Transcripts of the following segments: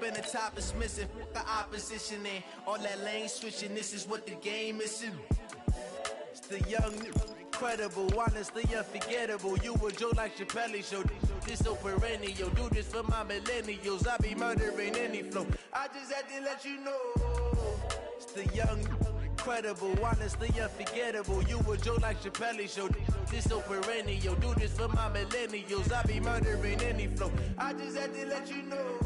been the top is missing. The opposition and all that lane switching. This is what the game is. It's the young, incredible, honestly unforgettable. You a Joe like Chappelle show. This so perennial. Do this for my millennials. I be murdering any flow. I just had to let you know. It's the young, incredible, honestly unforgettable. You a Joe like Chappelle show. This so perennial. Do this for my millennials. I be murdering any flow. I just had to let you know.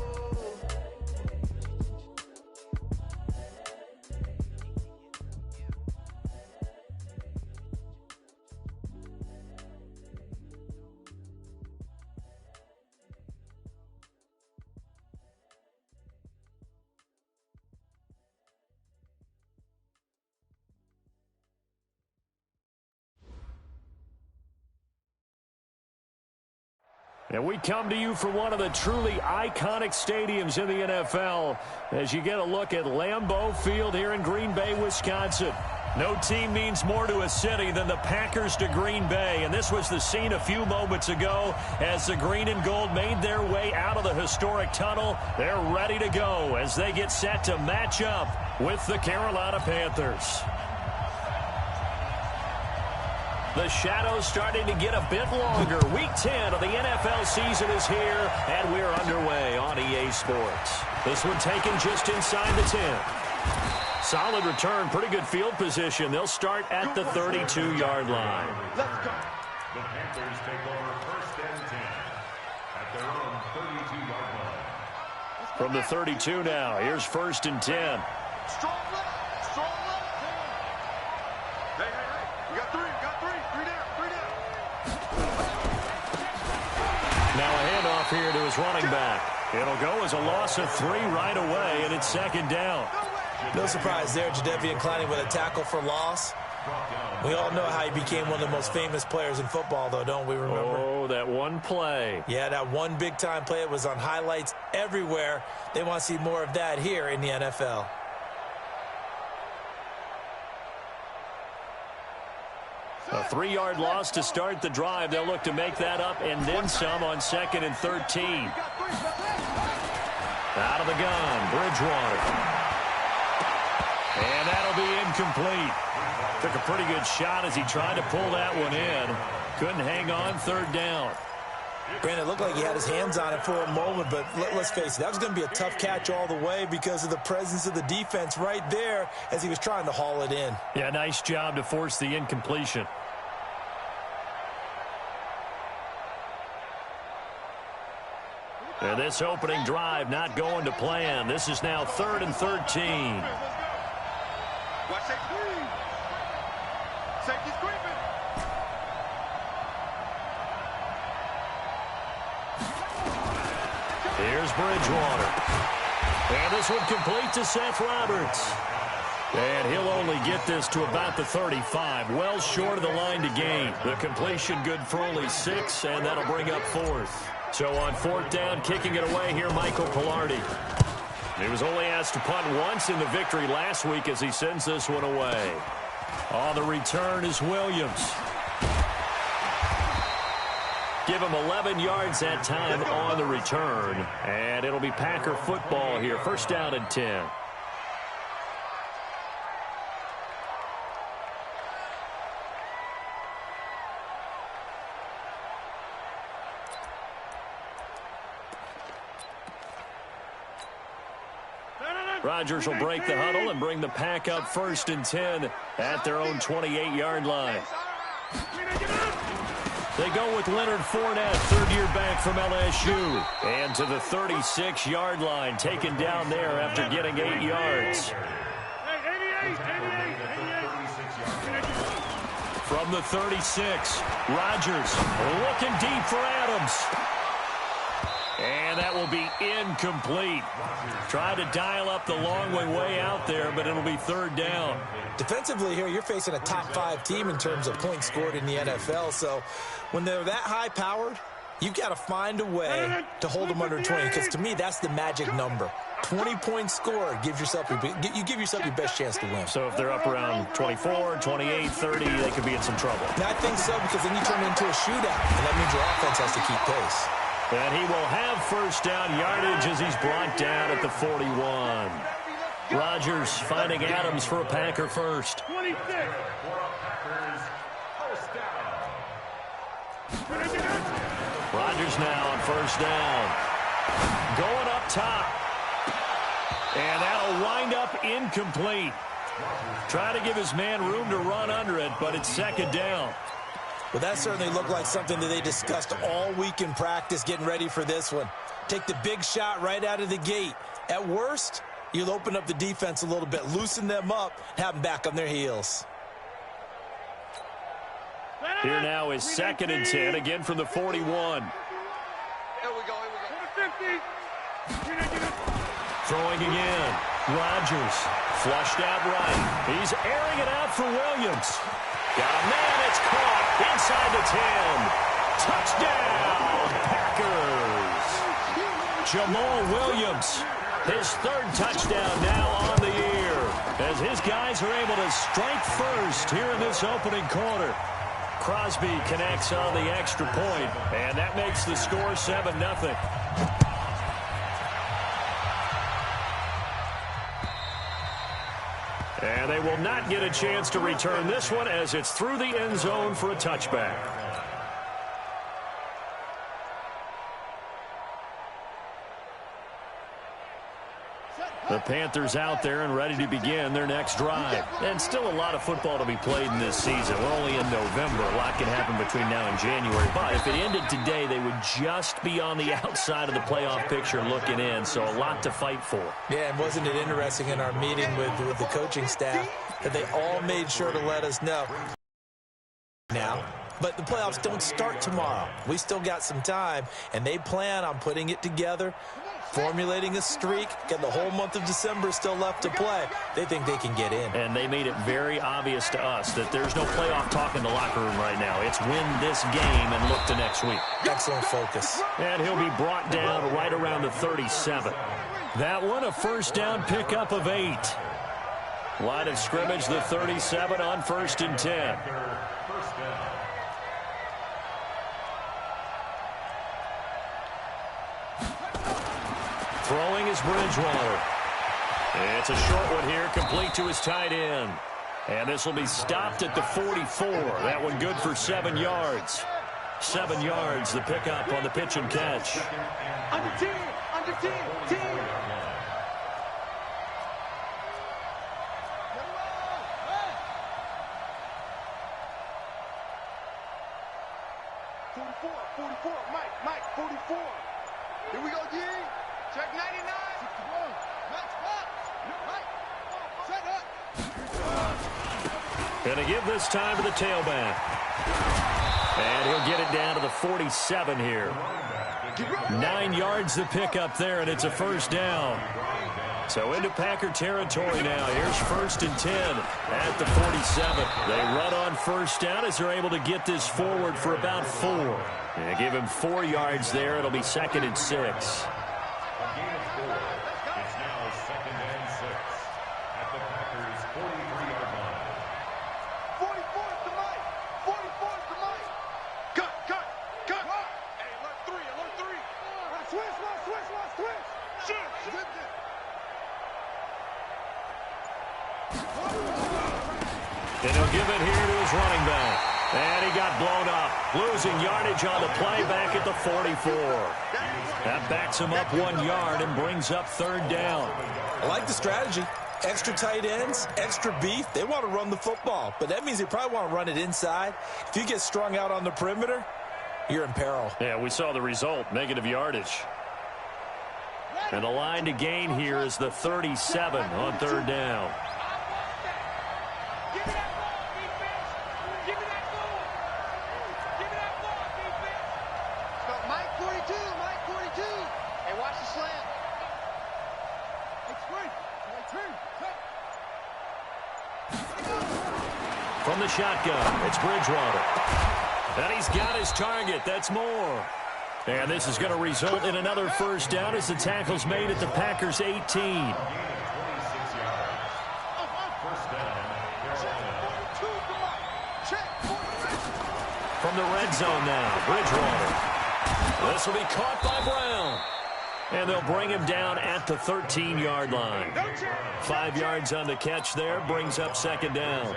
And we come to you from one of the truly iconic stadiums in the NFL as you get a look at Lambeau Field here in Green Bay, Wisconsin. No team means more to a city than the Packers to Green Bay, and this was the scene a few moments ago as the green and gold made their way out of the historic tunnel. They're ready to go as they get set to match up with the Carolina Panthers. The shadow's starting to get a bit longer. Week 10 of the NFL season is here, and we're underway on EA Sports. This one taken just inside the 10. Solid return, pretty good field position. They'll start at the 32-yard line. Let's go. The Panthers take over first and 10 at their own 32-yard line. From the 32 now, here's first and 10. Strong left, strong left. Hey, we got three down. Now a handoff here to his running back. It'll go as a loss of 3 right away, and it's second down. No surprise there, Jadeveon Clowney with a tackle for loss. We all know how he became one of the most famous players in football, though, don't we remember? Oh, that one play. Yeah, that one big-time play. It was on highlights everywhere. They want to see more of that here in the NFL. A 3-yard loss to start the drive. They'll look to make that up and then some on second and 13. Out of the gun, Bridgewater. And that'll be incomplete. Took a pretty good shot as he tried to pull that one in. Couldn't hang on, third down. Brandon, it looked like he had his hands on it for a moment, but let's face it, that was going to be a tough catch all the way because of the presence of the defense right there as he was trying to haul it in. Yeah, nice job to force the incompletion. And this opening drive not going to plan. This is now 3rd and 13. Watch safety. Safety's creeping. Here's Bridgewater. And this one complete to Seth Roberts. And he'll only get this to about the 35, well short of the line to gain. The completion good for only 6, and that'll bring up 4th. So on 4th down, kicking it away here, Michael Pilardi. He was only asked to punt once in the victory last week as he sends this one away. On the return is Williams. Give him 11 yards that time on the return. And it'll be Packer football here. First down and 10. Rodgers will break the huddle and bring the Pack up first and 10 at their own 28-yard line. They go with Leonard Fournette, third-year back from LSU. And to the 36-yard line, taken down there after getting 8 yards. From the 36, Rodgers looking deep for Adams. And that will be incomplete. Tried to dial up the long way out there, but it'll be third down. Defensively here, you're facing a top-5 team in terms of points scored in the NFL. So when they're that high-powered, you've got to find a way to hold them under 20. Because to me, that's the magic number. 20 points scored gives yourself you give yourself your best chance to win. So if they're up around 24, 28, 30, they could be in some trouble. Now, I think so, because then you turn it into a shootout, and that means your offense has to keep pace. And he will have first down yardage as he's brought down at the 41. Rodgers finding Adams for a Packer first. 26. For a Packers first down. Rodgers now on first down. Going up top. And that'll wind up incomplete. Try to give his man room to run under it, but it's second down. Well, that certainly looked like something that they discussed all week in practice getting ready for this one. Take the big shot right out of the gate. At worst, you'll open up the defense a little bit, loosen them up, have them back on their heels. Here now is 2nd and 10, again from the 41. Here we go. Throwing again. Rodgers flushed out right. He's airing it out for Williams. Got a man, it's caught inside the 10. Touchdown, Packers. Jamal Williams, his 3rd touchdown now on the year, as his guys are able to strike first here in this opening quarter. Crosby connects on the extra point, and that makes the score 7-0. And they will not get a chance to return this one as it's through the end zone for a touchback. The Panthers out there and ready to begin their next drive. And still a lot of football to be played in this season. We're only in November. A lot can happen between now and January. But if it ended today, they would just be on the outside of the playoff picture looking in. So a lot to fight for. Yeah, and wasn't it interesting in our meeting with the coaching staff that they all made sure to let us know now. But the playoffs don't start tomorrow. We still got some time, and they plan on putting it together, formulating a streak, got the whole month of December still left to play. They think they can get in. And they made it very obvious to us that there's no playoff talk in the locker room right now. It's win this game and look to next week. Excellent focus. And he'll be brought down right around the 37. That one, a first down pickup of 8. Line of scrimmage, the 37 on 1st and 10. Throwing is Bridgewater. It's a short one here, complete to his tight end. And this will be stopped at the 44. That one good for 7 yards. 7 yards, the pickup on the pitch and catch. Under 10, 10. 44, Mike, 44. Here we go, D. Check 99. 61. Next spot. Mike, set up. Going to give this time to the tailback. And he'll get it down to the 47 here. 9 yards the pickup there, and it's a first down. So into Packer territory now. Here's 1st and 10 at the 47. They run on first down as they're able to get this forward for about 4. And give him 4 yards there. It'll be 2nd and 6. And he'll give it here to his running back. And he got blown up. Losing yardage on the play back at the 44. That backs him up 1 yard and brings up 3rd down. I like the strategy. Extra tight ends, extra beef. They want to run the football, but that means they probably want to run it inside. If you get strung out on the perimeter, you're in peril. Yeah, we saw the result, negative yardage. And the line to gain here is the 37 on 3rd down. From the shotgun, it's Bridgewater. And he's got his target. That's more. And this is going to result in another first down as the tackle's made at the Packers' 18. From the red zone now, Bridgewater. This will be caught by Brown. And they'll bring him down at the 13-yard line. 5 yards on the catch there, brings up second down.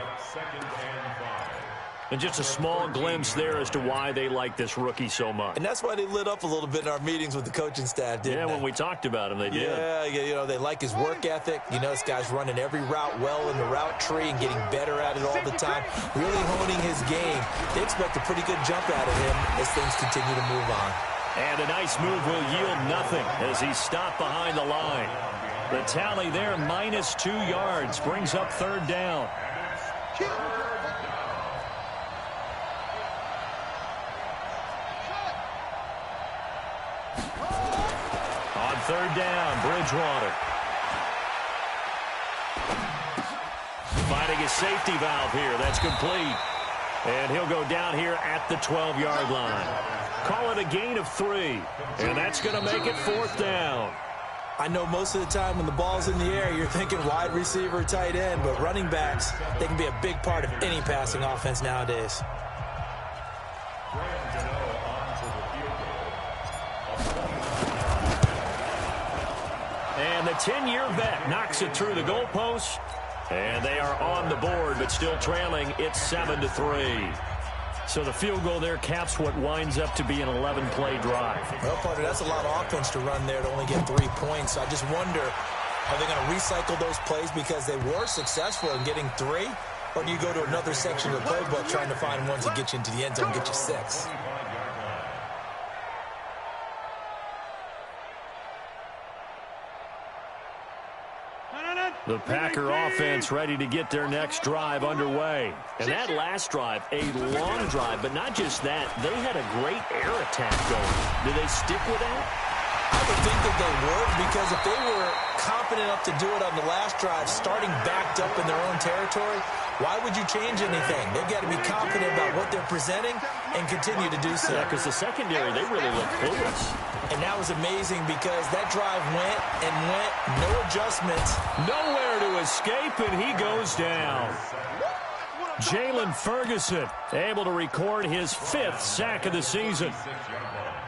And just a small glimpse there as to why they like this rookie so much. And that's why they lit up a little bit in our meetings with the coaching staff, didn't they? Yeah, when we talked about him, they did. Yeah, you know, they like his work ethic. You know, this guy's running every route well in the route tree and getting better at it all the time, really honing his game. They expect a pretty good jump out of him as things continue to move on. And a nice move will yield nothing as he's stopped behind the line. The tally there, -2 yards, brings up third down. On third down, Bridgewater. Finding a safety valve here. That's complete. And he'll go down here at the 12-yard line. Call it a gain of 3. And that's going to make it fourth down. I know most of the time when the ball's in the air, you're thinking wide receiver, tight end, but running backs, they can be a big part of any passing offense nowadays. And the 10-year vet knocks it through the goalpost. And they are on the board, but still trailing. It's 7-3. So the field goal there caps what winds up to be an 11-play drive. Well, partner, that's a lot of offense to run there to only get 3 points. So I just wonder, are they going to recycle those plays because they were successful in getting 3? Or do you go to another section of the playbook trying to find ones that get you into the end zone and get you 6? The Packer offense ready to get their next drive underway. And that last drive, a long drive, but not just that. They had a great air attack going. Do they stick with that? I would think that they would, because if they were confident enough to do it on the last drive, starting backed up in their own territory, why would you change anything? They've got to be confident about what they're presenting and continue to do so. Yeah, because the secondary, they really look clueless. And that was amazing because that drive went and went, no adjustments. Nowhere to escape, and he goes down. Jalen Ferguson able to record his 5th sack of the season.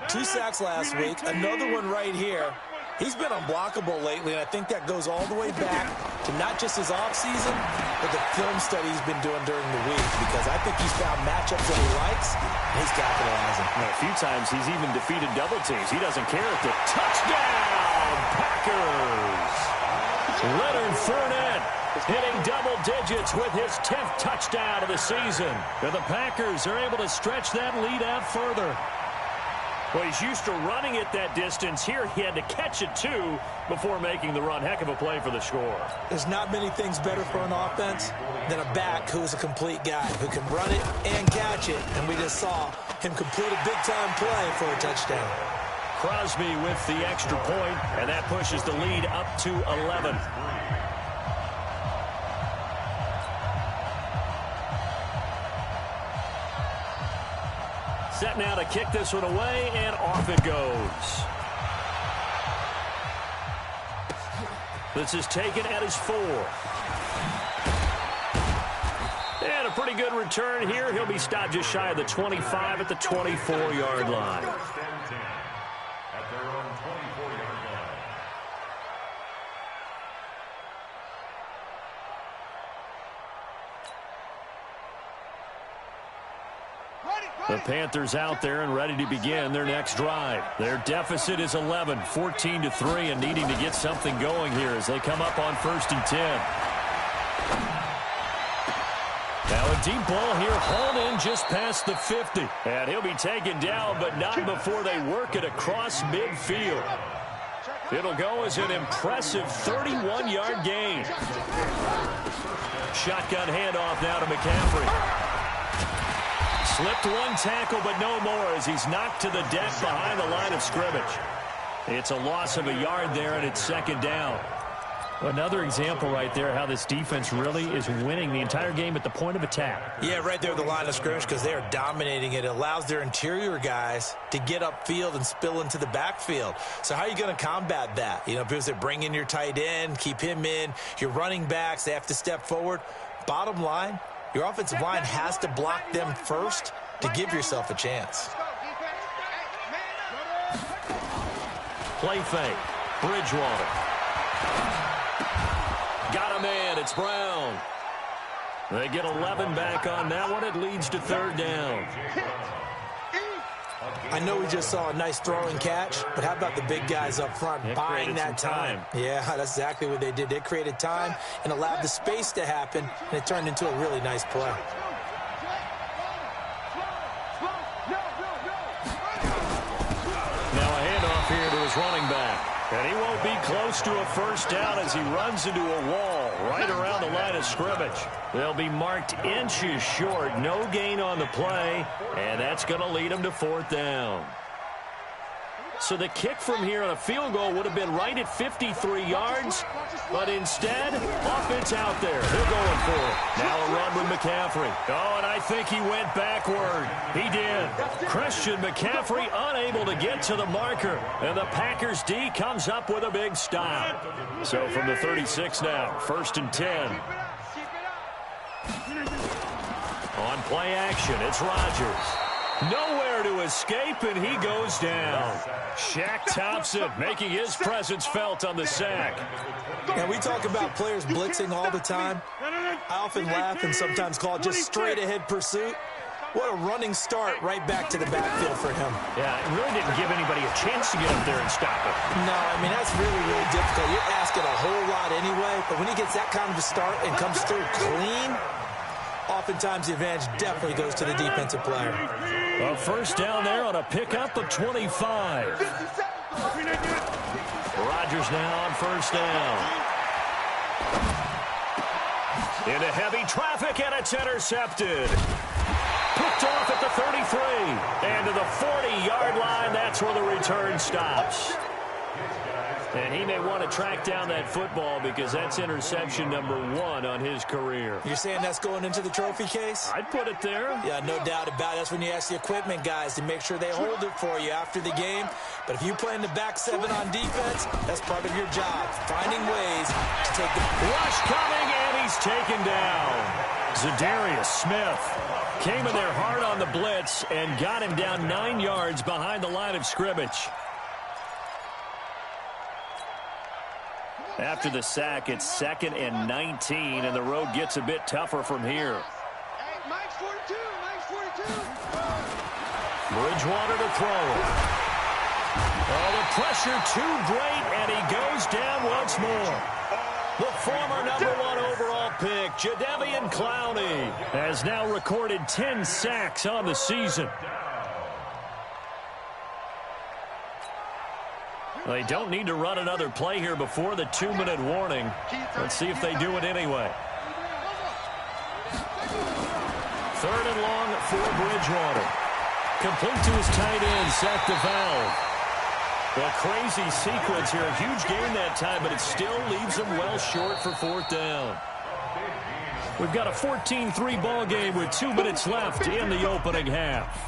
2 sacks last week, another one right here. He's been unblockable lately, and I think that goes all the way back to not just his offseason, but the film study he's been doing during the week, because I think he's found matchups that he likes, and he's capitalizing. A few times he's even defeated double teams. He doesn't care at the touchdown, Packers. Leonard Fournette hitting double digits with his 10th touchdown of the season. And the Packers are able to stretch that lead out further. Well, he's used to running it that distance. Here he had to catch it, too, before making the run. Heck of a play for the score. There's not many things better for an offense than a back who is a complete guy, who can run it and catch it. And we just saw him complete a big-time play for a touchdown. Crosby with the extra point, and that pushes the lead up to 11. Set now to kick this one away, and off it goes. This is taken at his 4. And a pretty good return here. He'll be stopped just shy of the 25 at the 24-yard line. At their own 24-yard line. The Panthers out there and ready to begin their next drive. Their deficit is 11, 14-3, and needing to get something going here as they come up on 1st and 10. Now a deep ball here, hauled in just past the 50. And he'll be taken down, but not before they work it across midfield. It'll go as an impressive 31-yard gain. Shotgun handoff now to McCaffrey. Slipped one tackle, but no more as he's knocked to the deck behind the line of scrimmage. It's a loss of a yard there, and it's 2nd down. Another example right there how this defense really is winning the entire game at the point of attack. Yeah, right there at the line of scrimmage because they are dominating it. It allows their interior guys to get upfield and spill into the backfield. So how are you going to combat that? You know, because they bring in your tight end, keep him in. Your running backs, they have to step forward. Bottom line, your offensive line has to block them first to give yourself a chance. Play fake. Bridgewater. Got him in. It's Brown. They get 11 back on that one. It leads to third down. I know we just saw a nice throwing catch, but how about the big guys up front buying that time? Yeah, that's exactly what they did. They created time and allowed the space to happen, and it turned into a really nice play. Now a handoff here to his running back. And he won't be close to a first down as he runs into a wall right around the line of scrimmage. They'll be marked inches short. No gain on the play, and that's going to lead him to fourth down. So the kick from here on a field goal would have been right at 53 yards, but instead, offense out there. They're going for it. Now a run with McCaffrey. Oh, and I think he went backward. He did. Christian McCaffrey unable to get to the marker, and the Packers D comes up with a big stop. So from the 36 now, 1st and 10. On play action, it's Rodgers. Nowhere to escape, and he goes down. Shaq Thompson making his presence felt on the sack. Now, we talk about players blitzing all the time. I often laugh and sometimes call it just straight-ahead pursuit. What a running start right back to the backfield for him. Yeah, it really didn't give anybody a chance to get up there and stop it. No, I mean, that's really, really difficult. You're asking a whole lot anyway, but when he gets that kind of a start and comes through clean, oftentimes the advantage definitely goes to the defensive player. A first down there on a pickup of 25. Rodgers now on first down. Into heavy traffic, and it's intercepted. Picked off at the 33. And to the 40-yard line, that's where the return stops. And he may want to track down that football because that's interception number 1 on his career. You're saying that's going into the trophy case? I'd put it there. Yeah, no doubt about it. That's when you ask the equipment guys to make sure they hold it for you after the game. But if you play in the back 7 on defense, that's part of your job, finding ways to take the rush coming, and he's taken down. Zadarius Smith came in there hard on the blitz and got him down 9 yards behind the line of scrimmage. After the sack, it's 2nd and 19, and the road gets a bit tougher from here. Mike's 42, Mike's 42. Bridgewater to throw it. Oh, the pressure too great, and he goes down once more. The former number 1 overall pick, Jadeveon Clowney, has now recorded 10 sacks on the season. They don't need to run another play here before the 2-minute warning. Let's see if they do it anyway. 3rd and long for Bridgewater. Complete to his tight end, Seth DeValve. A crazy sequence here. A huge game that time, but it still leaves them well short for 4th down. We've got a 14-3 ball game with 2 minutes left in the opening half.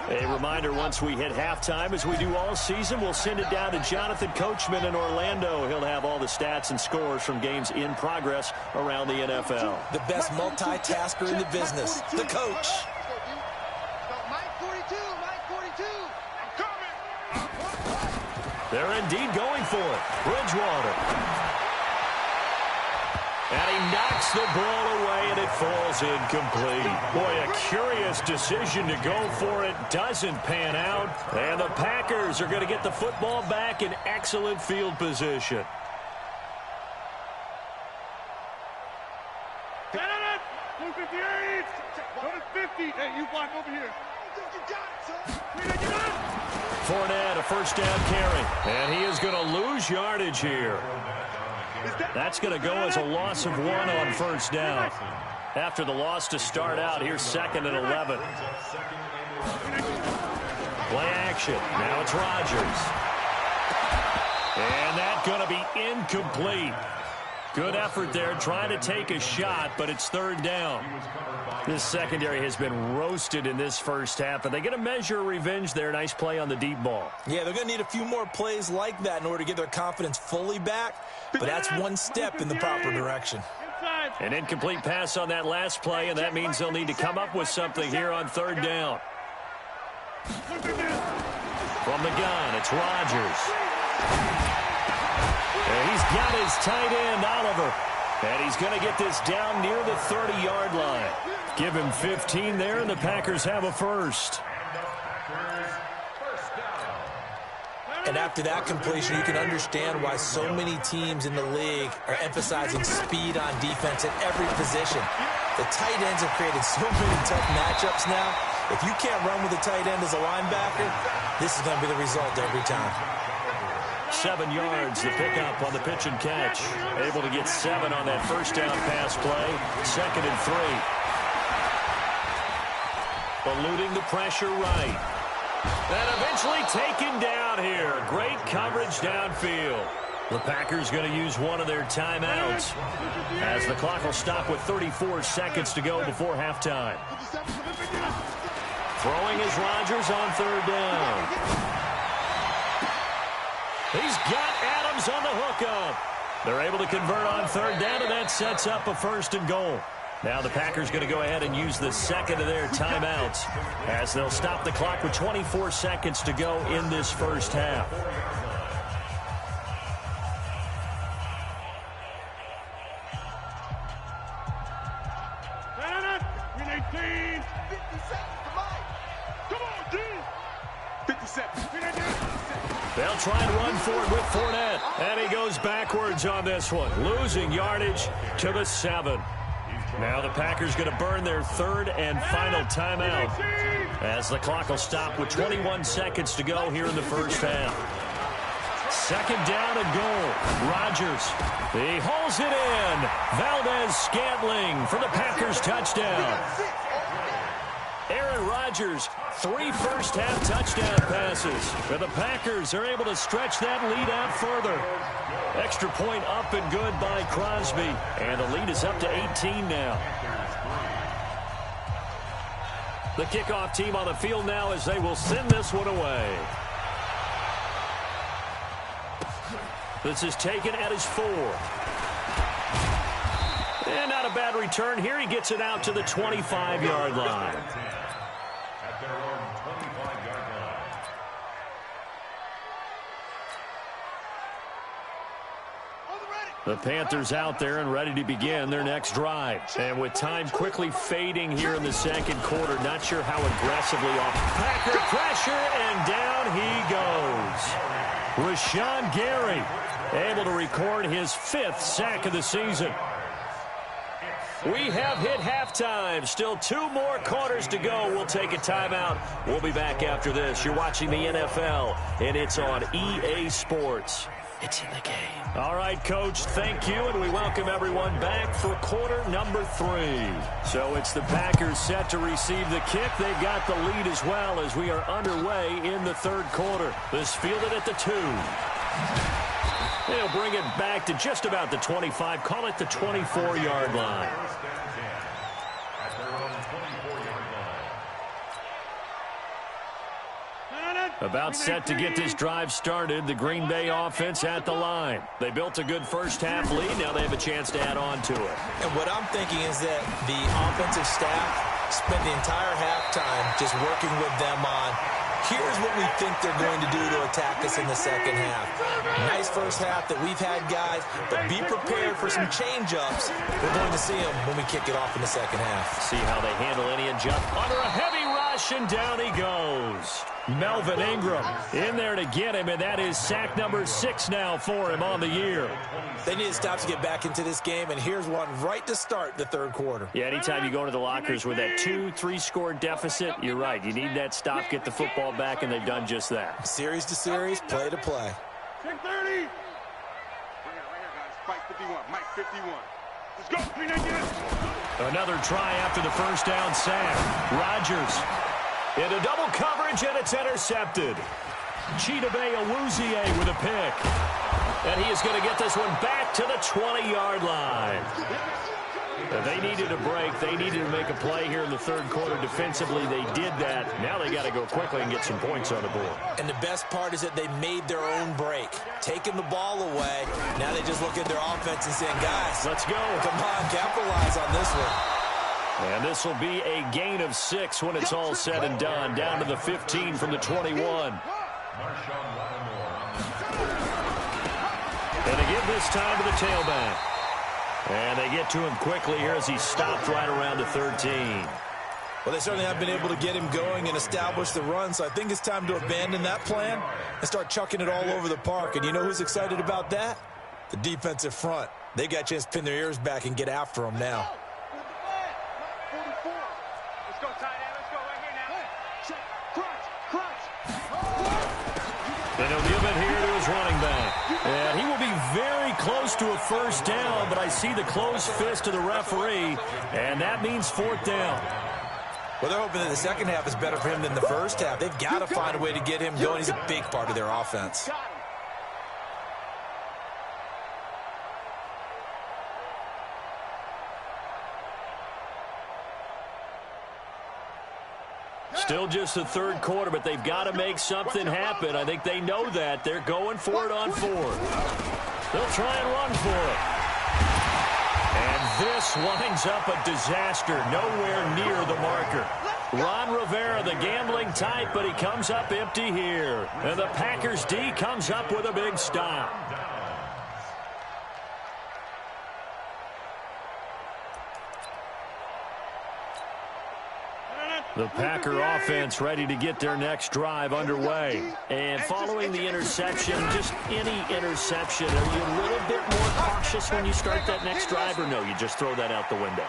A reminder, once we hit halftime, as we do all season, we'll send it down to Jonathan Coachman in Orlando. He'll have all the stats and scores from games in progress around the NFL. The best multitasker in the business, the coach. Mike 42, Mike 42. I'm coming. They're indeed going for it. Bridgewater. And he knocks the ball away, and it falls incomplete. Boy, a curious decision to go for it. Doesn't pan out. And the Packers are going to get the football back in excellent field position. 158. Go to 50. Hey, you block over here. Fournette, a first down carry. And he is going to lose yardage here. That's going to go as a loss of 1 on first down. After the loss to start out, here's 2nd and 11. Play action. Now it's Rodgers. And that's going to be incomplete. Good effort there, trying to take a shot, but it's 3rd down. This secondary has been roasted in this first half, but they get a measure of revenge there. Nice play on the deep ball. Yeah, they're going to need a few more plays like that in order to get their confidence fully back, but that's one step in the proper direction. An incomplete pass on that last play, and that means they'll need to come up with something here on third down. From the gun, it's Rodgers. And he's got his tight end, Oliver. And he's going to get this down near the 30-yard line. Give him 15 there, and the Packers have a first. And after that completion, you can understand why so many teams in the league are emphasizing speed on defense at every position. The tight ends have created so many tough matchups now. If you can't run with a tight end as a linebacker, this is going to be the result every time. 7 yards, the pickup on the pitch and catch. Able to get 7 on that first down pass play. 2nd and 3. Eluding the pressure right. And eventually taken down here. Great coverage downfield. The Packers going to use one of their timeouts as the clock will stop with 34 seconds to go before halftime. Throwing is Rodgers on third down. He's got Adams on the hookup. They're able to convert on third down, and that sets up a 1st and goal. Now the Packers going to go ahead and use the second of their timeouts as they'll stop the clock with 24 seconds to go in this first half. They'll try and run for it with Fournette. And he goes backwards on this one, losing yardage to the 7. Now the Packers going to burn their 3rd and final timeout as the clock will stop with 21 seconds to go here in the first half. 2nd down and goal. Rodgers. He hauls it in. Valdez-Scantling for the Packers touchdown. Aaron Rodgers, 3 first-half touchdown passes. And the Packers are able to stretch that lead out further. Extra point up and good by Crosby. And the lead is up to 18 now. The kickoff team on the field now as they will send this one away. This is taken at his 4. And not a bad return here. He gets it out to the 25-yard line. At their own 25-yard line. The Panthers out there and ready to begin their next drive. And with time quickly fading here in the second quarter, not sure how aggressively off. Packer pressure, and down he goes. Rashawn Gary able to record his 5th sack of the season. We have hit halftime. Still 2 more quarters to go. We'll take a timeout. We'll be back after this. You're watching the NFL, and it's on EA Sports. It's in the game. All right, Coach, thank you, and we welcome everyone back for quarter number 3. So it's the Packers set to receive the kick. They've got the lead as well as we are underway in the 3rd quarter. This fielded at the 2. They'll bring it back to just about the 25. Call it the 24-yard line. About set to get this drive started. The Green Bay offense at the line. They built a good first-half lead. Now they have a chance to add on to it. And what I'm thinking is that the offensive staff spent the entire halftime just working with them on, here's what we think they're going to do to attack us in the second half. Nice first half that we've had, guys, but be prepared for some change-ups. We're going to see them when we kick it off in the second half. See how they handle any adjustment. Under a heavy rush, and down he goes. Melvin Ingram in there to get him, and that is sack number 6 now for him on the year. They need to stop to get back into this game, and here's one right to start the 3rd quarter. Yeah, anytime you go into the lockers with that 2-3 score deficit, you're right. You need that stop, get the football back, and they've done just that. Series to series, play to play. Check 30. Right here, guys. Fight 51. Mike 51. Let's go. Another try after the first down sack. Rodgers into double coverage, and it's intercepted. Chidobe Awuzie with a pick. And he is going to get this one back to the 20-yard line. They needed a break. They needed to make a play here in the third quarter. Defensively, they did that. Now they got to go quickly and get some points on the board. And the best part is that they made their own break. Taking the ball away. Now they just look at their offense and saying, guys, let's go. Come on, capitalize on this one. And this will be a gain of 6 when it's all said and done. Down to the 15 from the 21. And again this time to the tailback. And they get to him quickly here as he stopped right around the 13. Well, they certainly have been able to get him going and establish the run, so I think it's time to abandon that plan and start chucking it all over the park. And you know who's excited about that? The defensive front. They got a chance to pin their ears back and get after him now. Let's go, tight end. Let's go right here now. Crunch. And he'll give it here to his running back. And he will be very close to a first down, but I see the closed fist of the referee, and that means 4th down. Well, they're hoping that the second half is better for him than the first half. They've got to find a way to get him going. He's a big part of their offense. Still just the third quarter, but they've got to make something happen. I think they know that. They're going for it on 4th. They'll try and run for it. And this winds up a disaster, nowhere near the marker. Ron Rivera, the gambling type, but he comes up empty here. And the Packers D comes up with a big stop. The Packer offense ready to get their next drive underway. And following the interception, just any interception, are you a little bit more cautious when you start that next drive, or no, you just throw that out the window?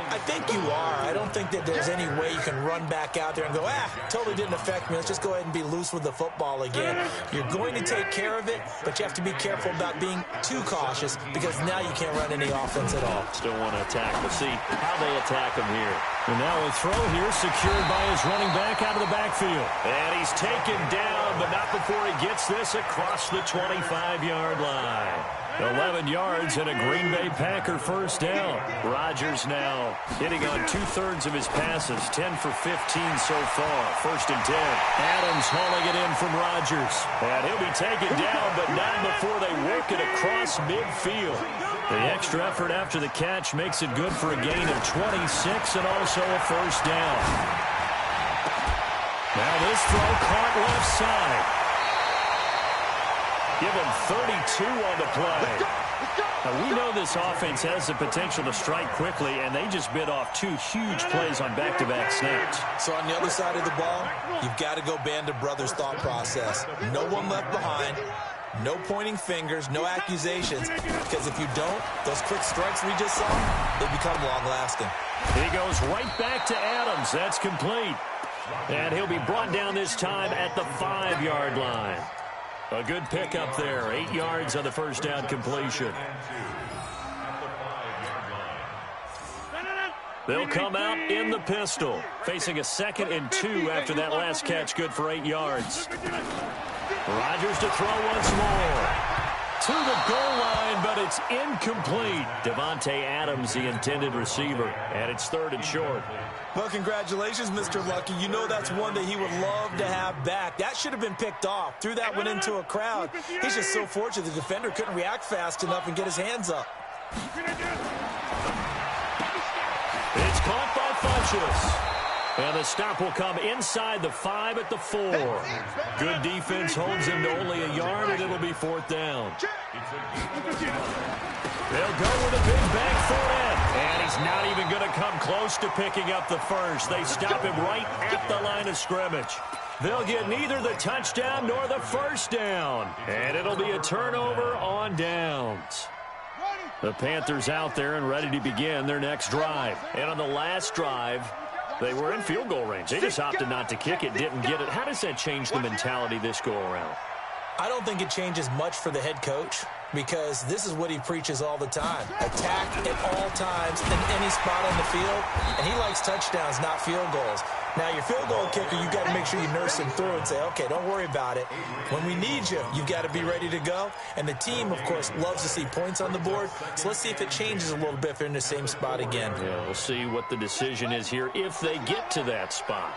I think you are. I don't think that there's any way you can run back out there and go, totally didn't affect me. Let's just go ahead and be loose with the football again. You're going to take care of it, but you have to be careful about being too cautious because now you can't run any offense at all. Still want to attack. We'll see how they attack him here. And now a throw here secured by his running back out of the backfield. And he's taken down, but not before he gets this across the 25-yard line. 11 yards and a Green Bay Packer first down. Rodgers now hitting on 2/3 of his passes, 10 for 15 so far. 1st and 10. Adams hauling it in from Rodgers. And he'll be taken down, but not before they work it across midfield. The extra effort after the catch makes it good for a gain of 26 and also a first down. Now this throw caught left side. Give him 32 on the play. Now we know this offense has the potential to strike quickly, and they just bit off 2 huge plays on back-to-back snaps. So on the other side of the ball, you've got to go Band of Brothers thought process. No one left behind. No pointing fingers, no accusations, because if you don't, those quick strikes we just saw, they become long-lasting. He goes right back to Adams. That's complete. And he'll be brought down this time at the 5-yard line. A good pickup there. 8 yards on the first down completion. They'll come out in the pistol, facing a 2nd and 2 after that last catch, good for 8 yards. Rodgers to throw once more. To the goal line, but it's incomplete. Devontae Adams, the intended receiver, and it's 3rd and short. Well, congratulations, Mr. Lucky. You know that's one that he would love to have back. That should have been picked off. Threw that one into a crowd. He's just so fortunate the defender couldn't react fast enough and get his hands up. It's caught by Funchess. And the stop will come inside the 5 at the 4. Good defense holds him to only a yard, and it'll be 4th down. They'll go with a big bang for it. And he's not even going to come close to picking up the first. They stop him right at the line of scrimmage. They'll get neither the touchdown nor the first down. And it'll be a turnover on downs. The Panthers out there and ready to begin their next drive. And on the last drive, they were in field goal range. They just opted not to kick it, didn't get it. How does that change the mentality this go-around? I don't think it changes much for the head coach because this is what he preaches all the time. Attack at all times in any spot on the field, and he likes touchdowns, not field goals. Now, your field goal kicker, you've got to make sure you nurse him through and say, okay, don't worry about it. When we need you, you've got to be ready to go. And the team, of course, loves to see points on the board. So let's see if it changes a little bit if they're in the same spot again. Yeah, we'll see what the decision is here if they get to that spot.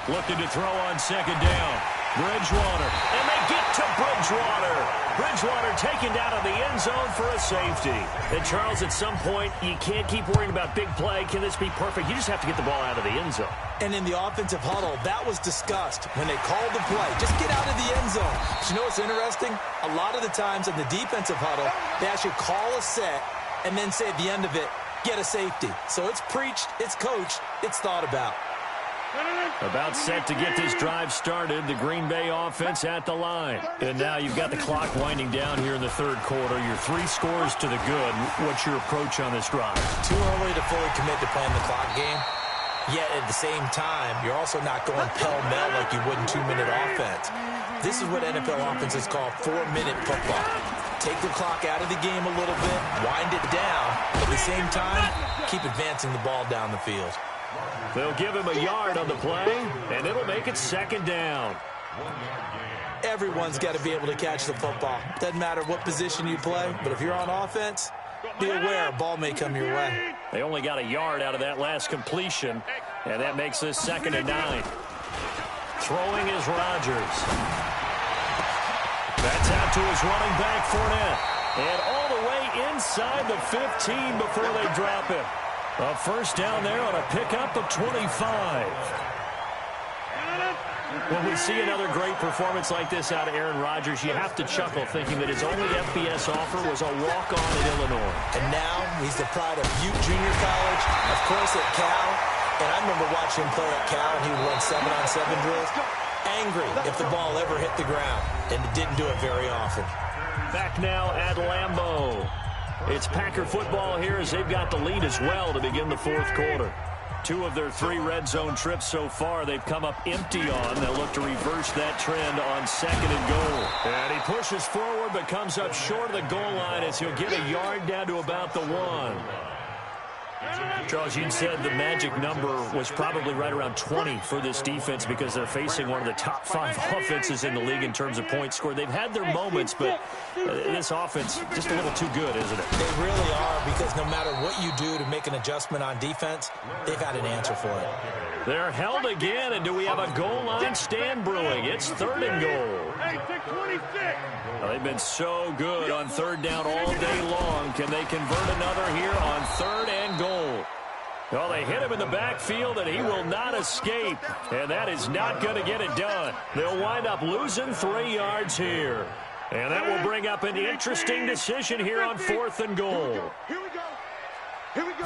Looking to throw on second down. Bridgewater. And they get to Bridgewater. Bridgewater taken down in the end zone for a safety. And, Charles, at some point, you can't keep worrying about big play. Can this be perfect? You just have to get the ball out of the end zone. And in the offensive huddle, that was discussed when they called the play. Just get out of the end zone. But you know what's interesting? A lot of the times in the defensive huddle, they actually call a set and then say at the end of it, get a safety. So it's preached, it's coached, it's thought about. About set to get this drive started, the Green Bay offense at the line. And now you've got the clock winding down here in the third quarter. Your 3 scores to the good. What's your approach on this drive? Too early to fully commit to playing the clock game. Yet at the same time, you're also not going pell-mell like you would in 2-minute offense. This is what NFL offenses call 4-minute football. Take the clock out of the game a little bit, wind it down, but at the same time, keep advancing the ball down the field. They'll give him a yard on the play, and it'll make it second down. Everyone's got to be able to catch the football. Doesn't matter what position you play, but if you're on offense, be aware a ball may come your way. They only got a yard out of that last completion, and that makes this 2nd and 9. Throwing is Rodgers. That's out to his running back, Fournette. And all the way inside the 15 before they drop him. A first down there on a pickup of 25. When we see another great performance like this out of Aaron Rodgers, you have to chuckle thinking that his only FBS offer was a walk-on in Illinois. And now he's the pride of Butte Junior College, of course at Cal. And I remember watching him play at Cal, and he would run 7-on-7 drills. Angry if the ball ever hit the ground, and it didn't do it very often. Back now at Lambeau. It's Packer football here as they've got the lead as well to begin the fourth quarter. 2 of their 3 red zone trips so far they've come up empty on. They'll look to reverse that trend on 2nd and goal. And he pushes forward but comes up short of the goal line as he'll get a yard down to about the 1. Charles, you said the magic number was probably right around 20 for this defense because they're facing one of the top 5 offenses in the league in terms of points scored. They've had their moments, but this offense just a little too good, isn't it? They really are, because no matter what you do to make an adjustment on defense, they've got an answer for it. They're held again, and do we have a goal line stand brewing? It's 3rd and goal. Well, they've been so good on 3rd down all day long. Can they convert another here on 3rd and goal? Well, they hit him in the backfield, and he will not escape. And that is not going to get it done. They'll wind up losing 3 yards here. And that will bring up an interesting decision here on 4th and goal. Here we go. Here we go.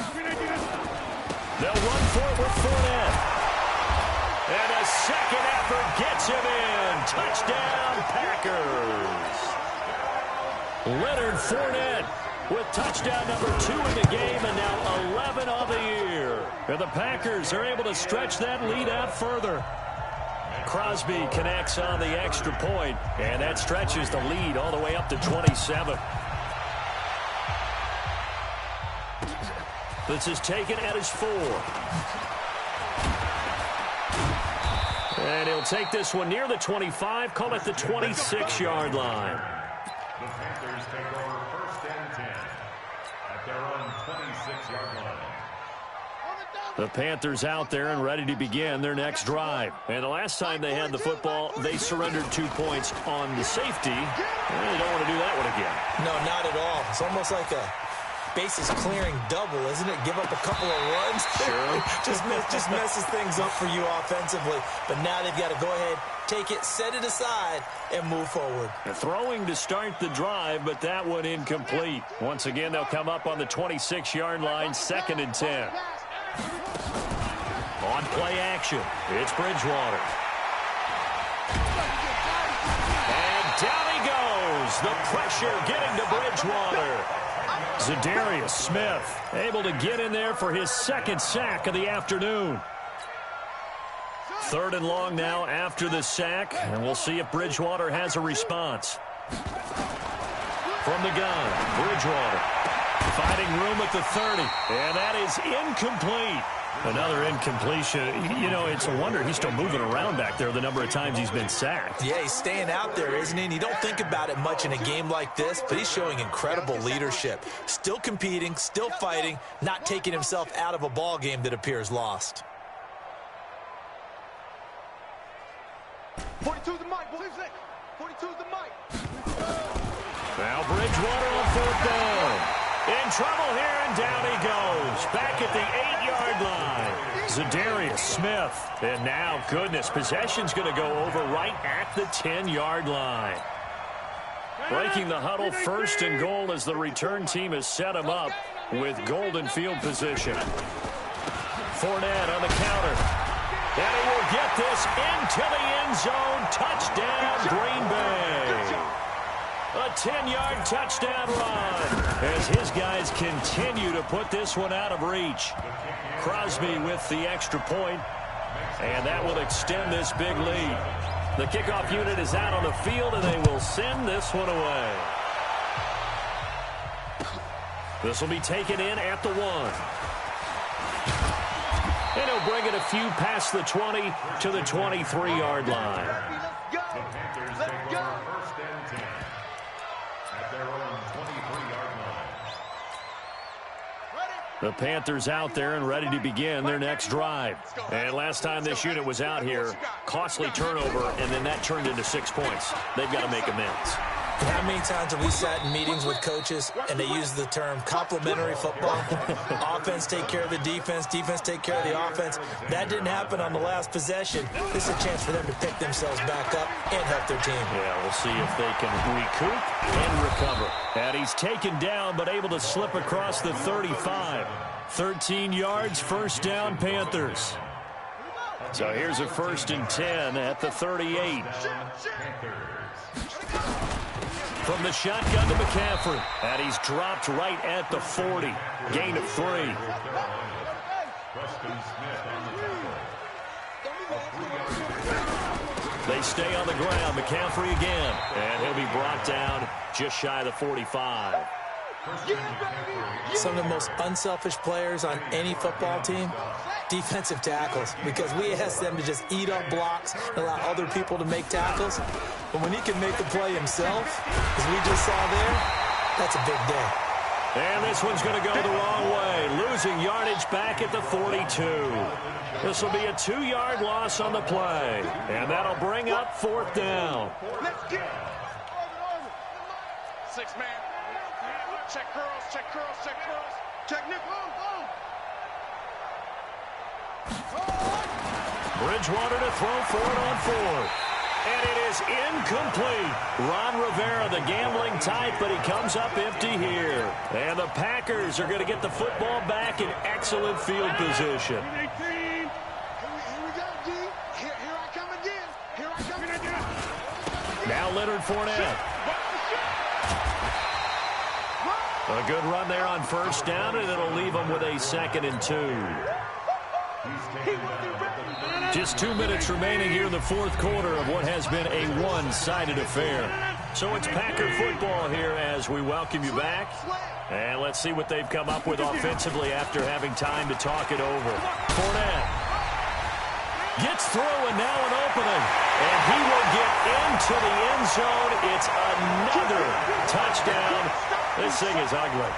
They'll run for it with Fournette. And a second effort gets him in. Touchdown, Packers. Leonard Fournette with touchdown number 2 in the game, and now 11 on the year. And the Packers are able to stretch that lead out further. Crosby connects on the extra point, and that stretches the lead all the way up to 27. This is taken at his 4. And he'll take this one near the 25, call it the 26-yard line. The Panthers take over 1st and 10 at their own 26-yard line. The Panthers out there and ready to begin their next drive. And the last time they had the football, they surrendered 2 points on the safety. And they don't want to do that one again. No, not at all. It's almost like a bases clearing double, isn't it? Give up a couple of runs. Sure. just messes things up for you offensively. But now they've got to go ahead, take it, set it aside, and move forward. Throwing to start the drive, but that one incomplete. Once again, they'll come up on the 26-yard line, 2nd and 10. On play action, it's Bridgewater. And down he goes. The pressure getting to Bridgewater. Zadarius Smith able to get in there for his 2nd sack of the afternoon. 3rd and long now after the sack, and we'll see if Bridgewater has a response. From the gun, Bridgewater Finding room at the 30. And that is incomplete. Another incompletion. You know, it's a wonder he's still moving around back there the number of times he's been sacked. Yeah, he's staying out there, isn't he? And you don't think about it much in a game like this, but he's showing incredible leadership. Still competing, still fighting, not taking himself out of a ball game that appears lost. 42's the mic, boys. 42's the mic. Now Bridgewater on 4th down. In trouble here, and down he goes. Back at the 8-yard line. Zadarius Smith. And now, goodness, possession's going to go over right at the 10-yard line. Breaking the huddle, 1st and goal as the return team has set him up with golden field position. Fournette on the counter. And he will get this into the end zone. Touchdown, Green Bay. A 10-yard touchdown run as his guys continue to put this one out of reach. Crosby with the extra point, and that will extend this big lead. The kickoff unit is out on the field, and they will send this one away. This will be taken in at the 1. And he'll bring it a few past the 20 to the 23-yard line. Let's go. The Panthers out there and ready to begin their next drive. And last time this unit was out here, costly turnover, and then that turned into 6 points. They've got to make amends. How many times have we sat in meetings with coaches and they use the term complementary football? Offense take care of the defense, defense take care of the offense. That didn't happen on the last possession. This is a chance for them to pick themselves back up and help their team. Yeah, we'll see if they can recoup and recover. And he's taken down but able to slip across the 35. 13 yards, 1st down, Panthers. So here's a 1st and 10 at the 38. From the shotgun to McCaffrey. And he's dropped right at the 40. Gain of 3. They stay on the ground. McCaffrey again. And he'll be brought down just shy of the 45. Some of the most unselfish players on any football team, defensive tackles, because we ask them to just eat up blocks and allow other people to make tackles. But when he can make the play himself, as we just saw there, that's a big day. And this one's going to go the wrong way, losing yardage back at the 42. This will be a 2-yard loss on the play, and that'll bring up 4th down. Let's get it. 6-man. Check curls, check curls, check curls. Check nickel. Bridgewater to throw for it on 4th. And it is incomplete. Ron Rivera, the gambling type, but he comes up empty here. And the Packers are going to get the football back in excellent field position. Here we go, D. Here I come again. Here I come again. Now Leonard Fournette. A good run there on 1st down, and it'll leave them with a 2nd and 2. Just 2 minutes remaining here in the 4th quarter of what has been a one-sided affair. So it's Packer football here as we welcome you back. And let's see what they've come up with offensively after having time to talk it over. Fournette gets through, and now an opening. And he will get into the end zone. It's another touchdown. This thing is ugly.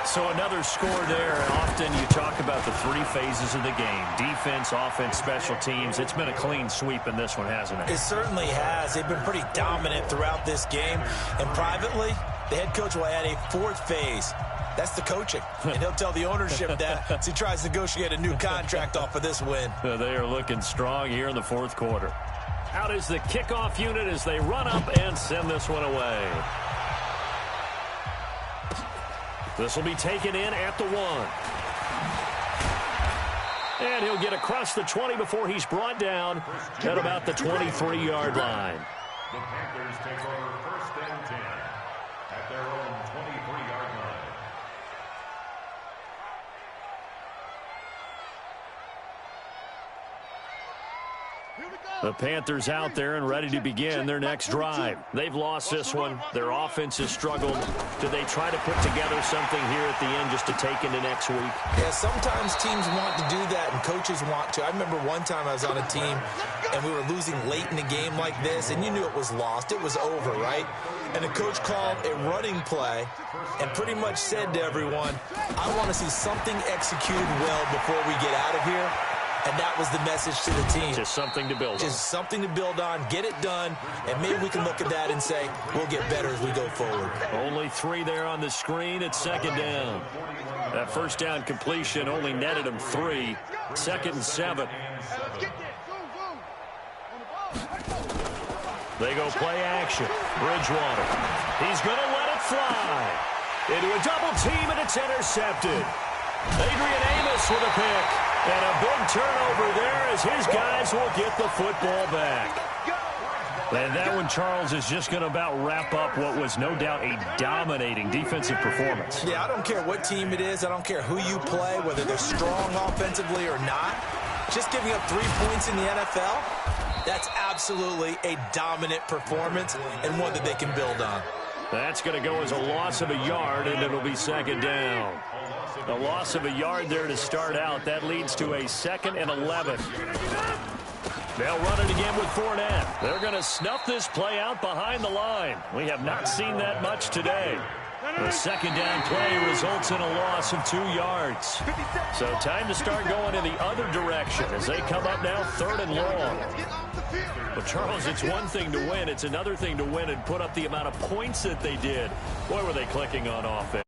So another score there. Often you talk about the 3 phases of the game. Defense, offense, special teams. It's been a clean sweep in this one, hasn't it? It certainly has. They've been pretty dominant throughout this game. And privately, the head coach will add a 4th phase. That's the coaching. And he'll tell the ownership that as he tries to negotiate a new contract off of this win. They are looking strong here in the 4th quarter. Out is the kickoff unit as they run up and send this one away. This will be taken in at the 1. And he'll get across the 20 before he's brought down at about the 23-yard line. The Panthers take over 1st and 10 at their own 23-yard line. Here we The Panthers out there and ready to begin their next drive. They've lost this one. Their offense has struggled. Do they try to put together something here at the end just to take into next week? Yeah, sometimes teams want to do that and coaches want to. I remember one time I was on a team and we were losing late in the game like this, and you knew it was lost. It was over, right? And the coach called a running play and pretty much said to everyone, I want to see something executed well before we get out of here. And that was the message to the team. Just something to build on. Just something to build on, get it done, and maybe we can look at that and say, we'll get better as we go forward. Only 3 there on the screen at second down. That first down completion only netted him 3. 2nd and 7. They go play action. Bridgewater. He's going to let it fly. Into a double team, and it's intercepted. Adrian Amos with a pick. And a big turnover there as his guys will get the football back. And that one, Charles, is just going to about wrap up what was no doubt a dominating defensive performance. Yeah, I don't care what team it is. I don't care who you play, whether they're strong offensively or not. Just giving up 3 points in the NFL, that's absolutely a dominant performance and one that they can build on. That's going to go as a loss of a yard, and it'll be 2nd down. A loss of a yard there to start out. That leads to a 2nd and 11. They'll run it again with Fournette. They're going to snuff this play out behind the line. We have not seen that much today. The 2nd down play results in a loss of 2 yards. So time to start going in the other direction as they come up now 3rd and long. But, Charles, it's one thing to win. It's another thing to win and put up the amount of points that they did. Boy, were they clicking on offense.